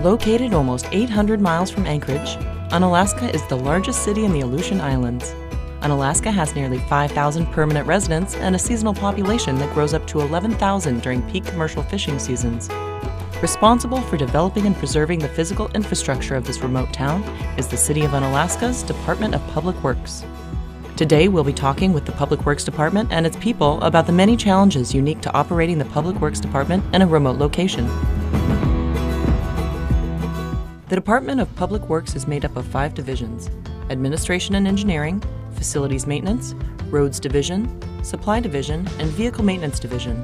Located almost 800 miles from Anchorage, Unalaska is the largest city in the Aleutian Islands. Unalaska has nearly 5,000 permanent residents and a seasonal population that grows up to 11,000 during peak commercial fishing seasons. Responsible for developing and preserving the physical infrastructure of this remote town is the City of Unalaska's Department of Public Works. Today, we'll be talking with the Public Works Department and its people about the many challenges unique to operating the Public Works Department in a remote location. The Department of Public Works is made up of 5 divisions: Administration and Engineering, Facilities Maintenance, Roads Division, Supply Division, and Vehicle Maintenance Division.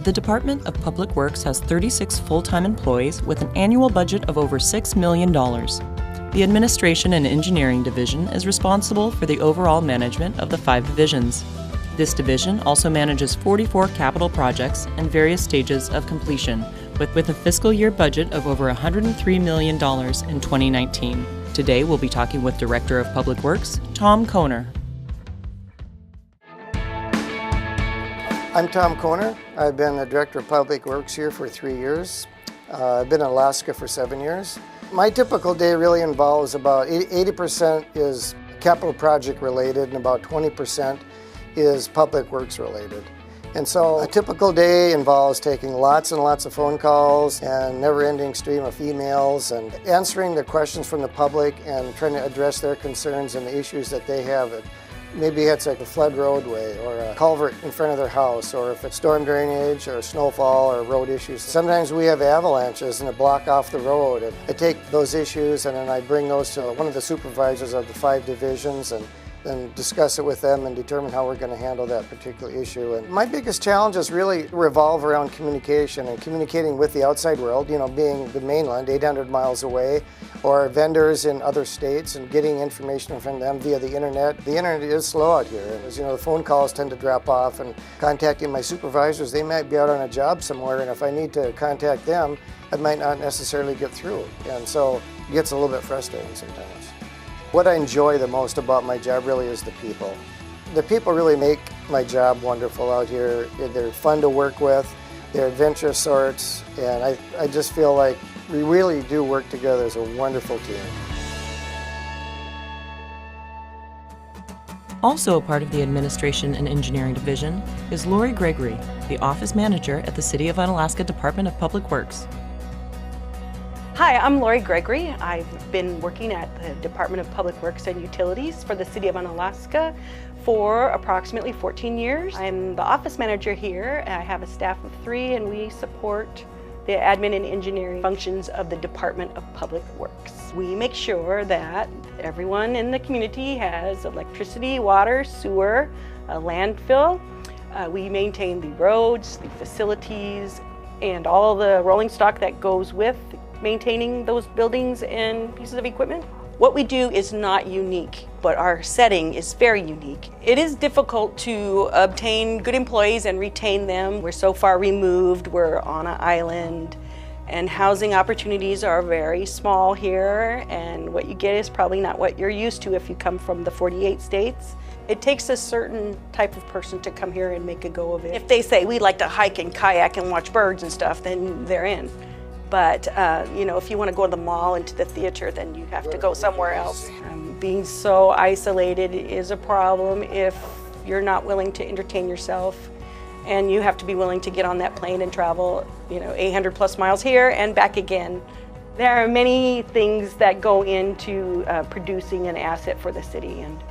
The Department of Public Works has 36 full-time employees with an annual budget of over $6 million. The Administration and Engineering Division is responsible for the overall management of the 5 divisions. This division also manages 44 capital projects in various stages of completion, with a fiscal year budget of over $103 million in 2019. Today, we'll be talking with Director of Public Works, Tom Kohner. I'm Tom Kohner. I've been the Director of Public Works here for 3 years. I've been in Alaska for 7 years. My typical day really involves about 80% is capital project related and about 20% is public works related. And so a typical day involves taking lots and lots of phone calls and never-ending stream of emails and answering the questions from the public and trying to address their concerns and the issues that they have. Maybe it's like a flood roadway or a culvert in front of their house, or if it's storm drainage or snowfall or road issues. Sometimes we have avalanches and a block off the road. And I take those issues and then I bring those to one of the supervisors of the 5 divisions and then discuss it with them and determine how we're going to handle that particular issue. And my biggest challenges really revolve around communication and communicating with the outside world, being the mainland 800 miles away, or vendors in other states and getting information from them via the internet. The internet is slow out here. As the phone calls tend to drop off, and contacting my supervisors, they might be out on a job somewhere, and if I need to contact them, I might not necessarily get through. And so it gets a little bit frustrating sometimes. What I enjoy the most about my job really is the people. The people really make my job wonderful out here. They're fun to work with, they're adventurous sorts, and I just feel like we really do work together as a wonderful team. Also a part of the Administration and Engineering Division is Lori Gregory, the Office Manager at the City of Unalaska Department of Public Works. Hi, I'm Lori Gregory. I've been working at the Department of Public Works and Utilities for the City of Unalaska for approximately 14 years. I'm the office manager here. I have a staff of 3 and we support the admin and engineering functions of the Department of Public Works. We make sure that everyone in the community has electricity, water, sewer, a landfill. We maintain the roads, the facilities, and all the rolling stock that goes with maintaining those buildings and pieces of equipment. What we do is not unique, but our setting is very unique. It is difficult to obtain good employees and retain them. We're so far removed, we're on an island, and housing opportunities are very small here, and what you get is probably not what you're used to if you come from the 48 states. It takes a certain type of person to come here and make a go of it. If they say, we like to hike and kayak and watch birds and stuff, then they're in. But if you want to go to the mall and to the theater, then you have to go somewhere else. Being so isolated is a problem if you're not willing to entertain yourself, and you have to be willing to get on that plane and travel 800 plus miles here and back again. There are many things that go into producing an asset for the city, and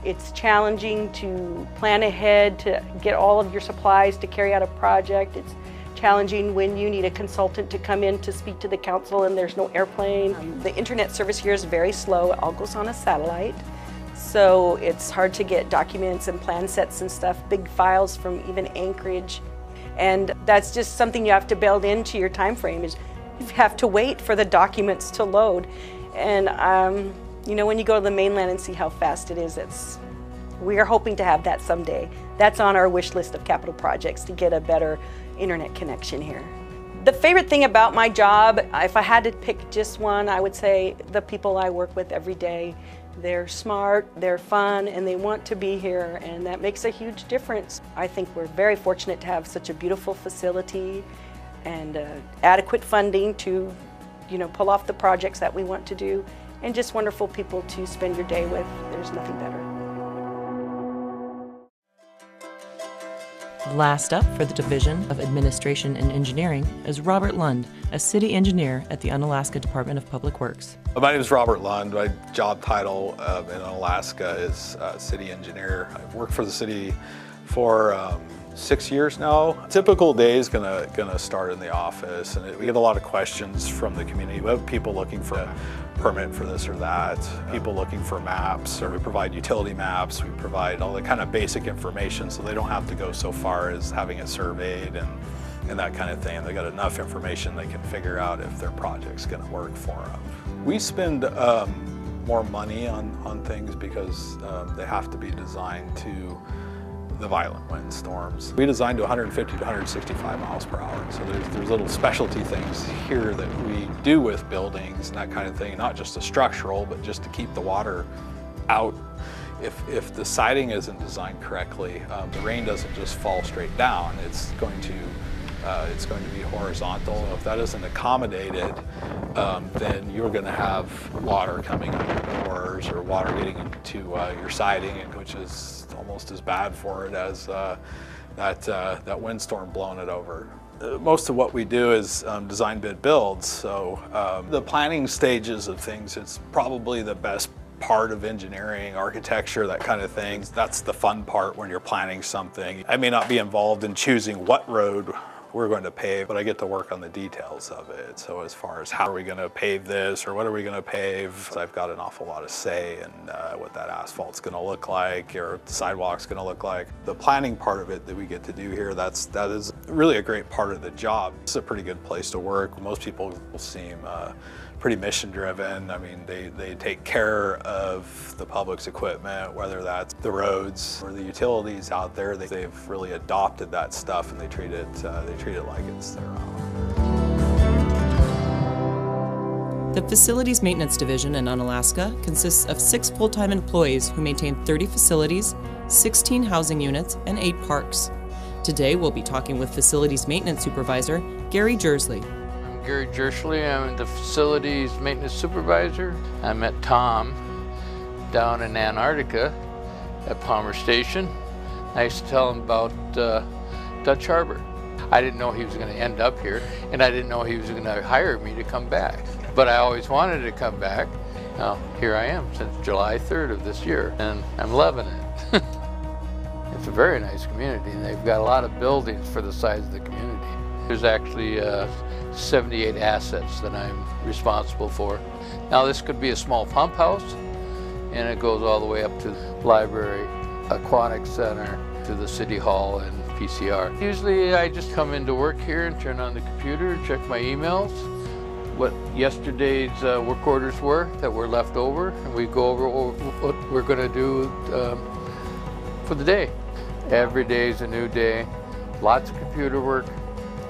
it's challenging to plan ahead to get all of your supplies to carry out a project. It's challenging when you need a consultant to come in to speak to the council and there's no airplane. The internet service here is very slow. It all goes on a satellite. So it's hard to get documents and plan sets and stuff, big files from even Anchorage. And that's just something you have to build into your time frame, is you have to wait for the documents to load. And when you go to the mainland and see how fast it is, we are hoping to have that someday. That's on our wish list of capital projects, to get a better internet connection here. The favorite thing about my job, if I had to pick just one, I would say the people I work with every day. They're smart, they're fun, and they want to be here, and that makes a huge difference. I think we're very fortunate to have such a beautiful facility and adequate funding to pull off the projects that we want to do, and just wonderful people to spend your day with. There's nothing better. Last up for the Division of Administration and Engineering is Robert Lund, a city engineer at the Unalaska Department of Public Works. My name is Robert Lund. My job title in Unalaska is city engineer. I've worked for the city for 6 years now. Typical day is gonna start in the office, and we get a lot of questions from the community. We have people looking for a permit for this or that, people looking for maps, or we provide utility maps, we provide all the kind of basic information so they don't have to go so far as having it surveyed and that kind of thing. They got enough information they can figure out if their project's gonna work for them. We spend more money on things because they have to be designed to the violent windstorms. We designed to 150 to 165 miles per hour. So there's little specialty things here that we do with buildings and that kind of thing, not just a structural, but just to keep the water out. If the siding isn't designed correctly, the rain doesn't just fall straight down. It's going to be horizontal. If that isn't accommodated, then you're going to have water coming out your doors or water getting into your siding, which is almost as bad for it as that windstorm blowing it over. Most of what we do is design, bid, build. So the planning stages of things, it's probably the best part of engineering, architecture, that kind of thing. That's the fun part when you're planning something. I may not be involved in choosing what road we're going to pave, but I get to work on the details of it. So as far as how are we going to pave this or what are we going to pave, I've got an awful lot of say in what that asphalt's going to look like or the sidewalk's going to look like. The planning part of it that we get to do here, that is really a great part of the job. It's a pretty good place to work. Most people seem pretty mission driven. I mean, they take care of the public's equipment, whether that's the roads or the utilities out there. They've really adopted that stuff and they treat it like it's their own. The Facilities Maintenance Division in Unalaska consists of 6 full-time employees who maintain 30 facilities, 16 housing units, and 8 parks. Today we'll be talking with Facilities Maintenance Supervisor Gary Jersley. Gary Jersley. I'm the Facilities Maintenance Supervisor. I met Tom down in Antarctica at Palmer Station. I used to tell him about Dutch Harbor. I didn't know he was going to end up here, and I didn't know he was going to hire me to come back. But I always wanted to come back. Now, here I am since July 3rd of this year, and I'm loving it. It's a very nice community, and they've got a lot of buildings for the size of the community. There's actually 78 assets that I'm responsible for. Now this could be a small pump house, and it goes all the way up to the library, aquatic center, to the city hall and PCR. Usually I just come into work here and turn on the computer, check my emails, what yesterday's work orders were that were left over, and we go over what we're going to do for the day. Every day is a new day. Lots of computer work,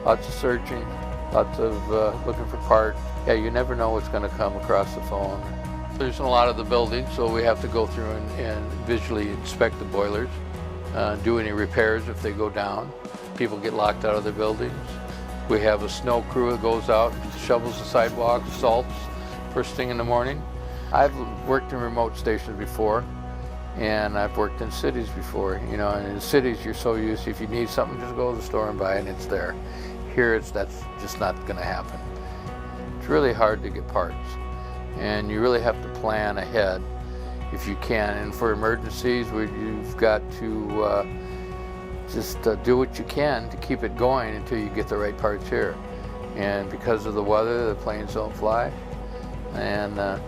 lots of searching, lots of looking for parts. Yeah, you never know what's going to come across the phone. There's a lot of the buildings, so we have to go through and visually inspect the boilers, do any repairs if they go down. People get locked out of their buildings. We have a snow crew that goes out and shovels the sidewalks, salts, first thing in the morning. I've worked in remote stations before, and I've worked in cities before. You know, and in cities you're so used to, if you need something, just go to the store and buy it and it's there. Here that's just not going to happen. It's really hard to get parts, and you really have to plan ahead if you can. And for emergencies, you've got to just do what you can to keep it going until you get the right parts here. And because of the weather, the planes don't fly. And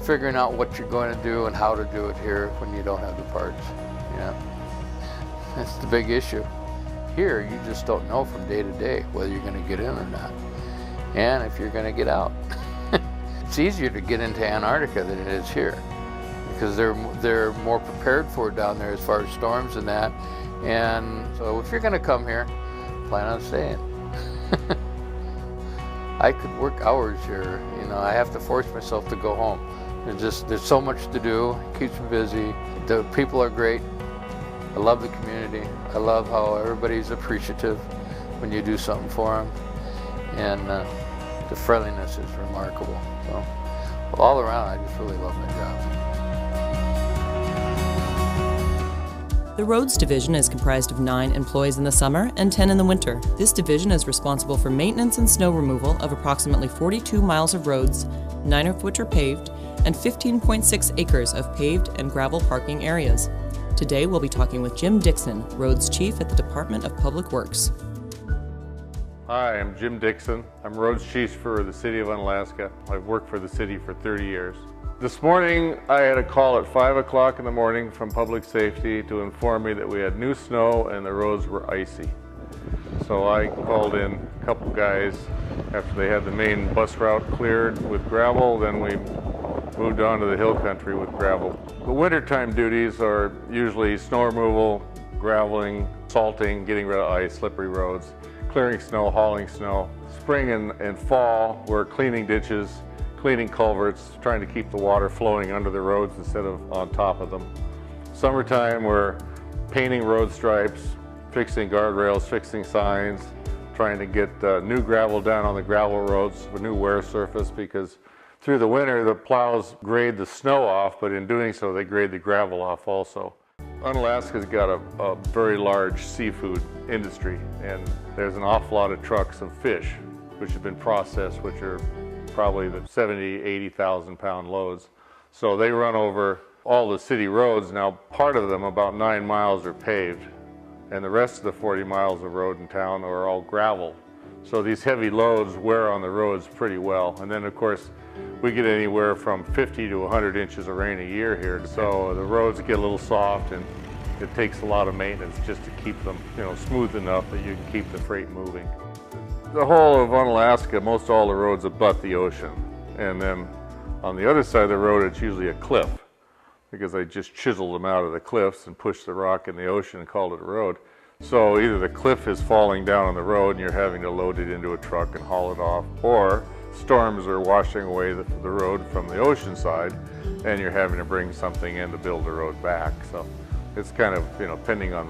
figuring out what you're going to do and how to do it here when you don't have the parts. Yeah, that's the big issue. Here, you just don't know from day to day whether you're going to get in or not, and if you're going to get out. It's easier to get into Antarctica than it is here, because they're more prepared for it down there as far as storms and that. And so if you're going to come here, plan on staying. I could work hours here. You know, I have to force myself to go home. There's so much to do. It keeps me busy. The people are great. I love the community. I love how everybody's appreciative when you do something for them. And the friendliness is remarkable. So all around, I just really love my job. The Roads Division is comprised of 9 employees in the summer and 10 in the winter. This division is responsible for maintenance and snow removal of approximately 42 miles of roads, 9 of which are paved, and 15.6 acres of paved and gravel parking areas. Today we'll be talking with Jim Dixon, Roads Chief at the Department of Public Works. Hi, I'm Jim Dixon. I'm Roads Chief for the City of Unalaska. I've worked for the city for 30 years. This morning I had a call at 5 o'clock in the morning from Public Safety to inform me that we had new snow and the roads were icy. So I called in a couple guys after they had the main bus route cleared with gravel. Then we moved on to the hill country with gravel. The wintertime duties are usually snow removal, graveling, salting, getting rid of ice, slippery roads, clearing snow, hauling snow. Spring and fall, we're cleaning ditches, cleaning culverts, trying to keep the water flowing under the roads instead of on top of them. Summertime, we're painting road stripes, fixing guardrails, fixing signs, trying to get new gravel down on the gravel roads, a new wear surface, because through the winter the plows grade the snow off, but in doing so they grade the gravel off also. Unalaska's got a very large seafood industry, and there's an awful lot of trucks of fish which have been processed, which are probably the 70,000, 80,000 pound loads. So they run over all the city roads. Now, part of them, about 9 miles, are paved, and the rest of the 40 miles of road in town are all gravel. So these heavy loads wear on the roads pretty well. And then, of course, we get anywhere from 50 to 100 inches of rain a year here. So the roads get a little soft, and it takes a lot of maintenance just to keep them, smooth enough that you can keep the freight moving. The whole of Unalaska, most all the roads abut the ocean. And then on the other side of the road, it's usually a cliff, because they just chiseled them out of the cliffs and pushed the rock in the ocean and called it a road. So either the cliff is falling down on the road and you're having to load it into a truck and haul it off, or storms are washing away the road from the ocean side and you're having to bring something in to build the road back. So it's kind of, depending on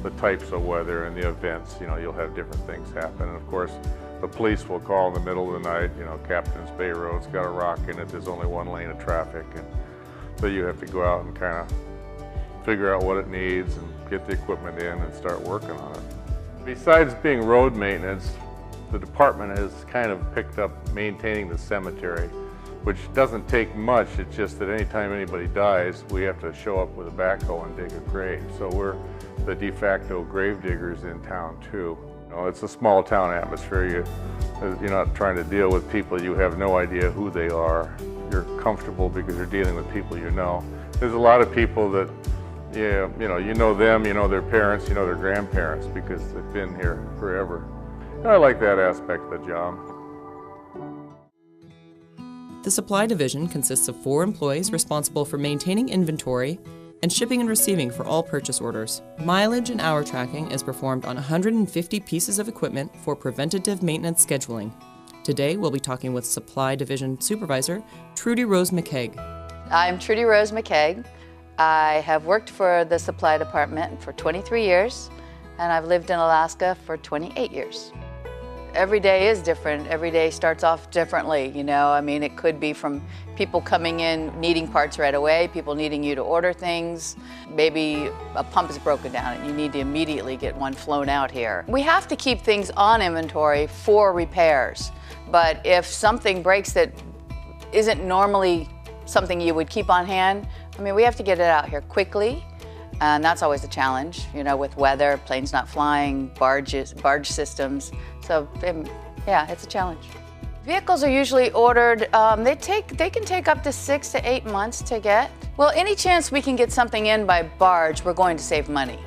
the types of weather and the events, you'll have different things happen. And of course, the police will call in the middle of the night, Captain's Bay Road's got a rock in it, there's only one lane of traffic. And so you have to go out and kind of figure out what it needs and get the equipment in and start working on it. Besides being road maintenance, the department has kind of picked up maintaining the cemetery, which doesn't take much. It's just that anytime anybody dies, we have to show up with a backhoe and dig a grave. So we're the de facto grave diggers in town too. It's a small town atmosphere. You're not trying to deal with people you have no idea who they are. You're comfortable because you're dealing with people you know. There's a lot of people that, you know them, you know their parents, you know their grandparents, because they've been here forever. And I like that aspect of the job. The Supply Division consists of 4 employees responsible for maintaining inventory and shipping and receiving for all purchase orders. Mileage and hour tracking is performed on 150 pieces of equipment for preventative maintenance scheduling. Today, we'll be talking with Supply Division Supervisor Trudy Rose McKeag. I'm Trudy Rose McKeag. I have worked for the Supply Department for 23 years, and I've lived in Alaska for 28 years. Every day is different. Every day starts off differently, it could be from people coming in needing parts right away, people needing you to order things. Maybe a pump is broken down and you need to immediately get one flown out here. We have to keep things on inventory for repairs, but if something breaks that isn't normally something you would keep on hand, we have to get it out here quickly. And that's always a challenge, with weather, planes not flying, barge systems. So, yeah, it's a challenge. Vehicles are usually ordered, they can take up to 6 to 8 months to get. Well, any chance we can get something in by barge, we're going to save money.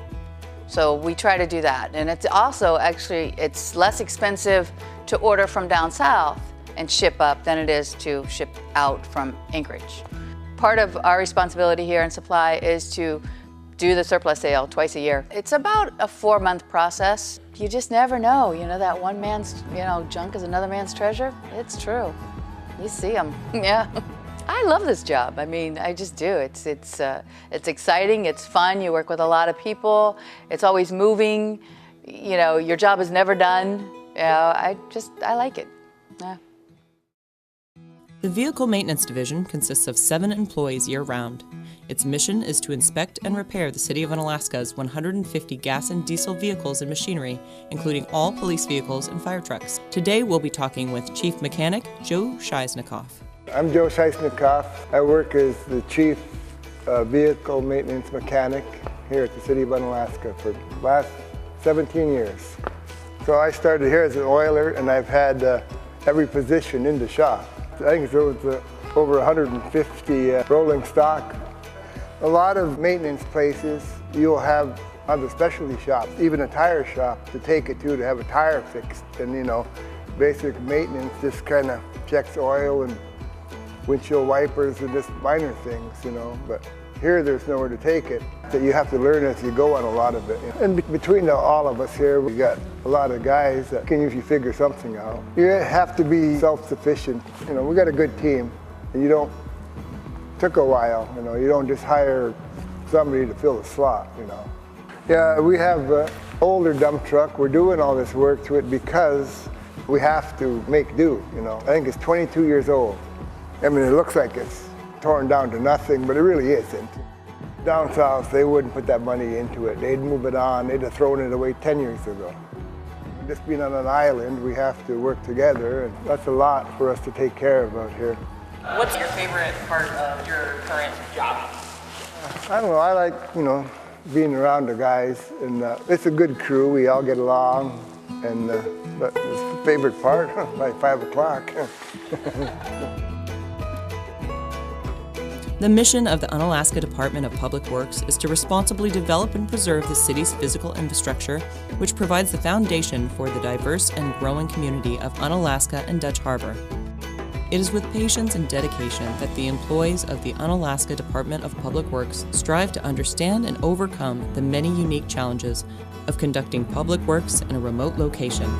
So we try to do that. And it's also, it's less expensive to order from down south and ship up than it is to ship out from Anchorage. Part of our responsibility here in Supply is to do the surplus sale twice a year. It's about a 4-month process. You just never know, that one man's, junk is another man's treasure. It's true. You see them, yeah. I love this job. I just do. It's exciting, it's fun, you work with a lot of people, it's always moving, your job is never done. I like it, yeah. The Vehicle Maintenance Division consists of 7 employees year-round. Its mission is to inspect and repair the City of Unalaska's 150 gas and diesel vehicles and machinery, including all police vehicles and fire trucks. Today we'll be talking with Chief Mechanic Joe Scheisnikoff. I'm Joe Scheisnikoff. I work as the Chief Vehicle Maintenance Mechanic here at the City of Unalaska for the last 17 years. So I started here as an oiler, and I've had every position in the shop. I think there was over 150 rolling stock. A lot of maintenance places, you'll have other specialty shops, even a tire shop to take it to have a tire fixed. And you know, basic maintenance just kind of checks oil and windshield wipers and just minor things, you know. But here there's nowhere to take it. That you have to learn as you go on a lot of it. And between all of us here, we got a lot of guys that can usually figure something out. You have to be self-sufficient. You know, we got a good team. And you don't, took a while, you know, you don't just hire somebody to fill the slot, you know. Yeah, we have an older dump truck. We're doing all this work to it because we have to make do, you know. I think it's 22 years old. I mean, it looks like it's torn down to nothing, but it really isn't. Down south, they wouldn't put that money into it. They'd move it on. They'd have thrown it away 10 years ago. Just being on an island, we have to work together, and that's a lot for us to take care of out here. What's your favorite part of your current job? I don't know, I like, you know, being around the guys, and it's a good crew. We all get along, and but the favorite part, like 5 o'clock. The mission of the Unalaska Department of Public Works is to responsibly develop and preserve the city's physical infrastructure, which provides the foundation for the diverse and growing community of Unalaska and Dutch Harbor. It is with patience and dedication that the employees of the Unalaska Department of Public Works strive to understand and overcome the many unique challenges of conducting public works in a remote location.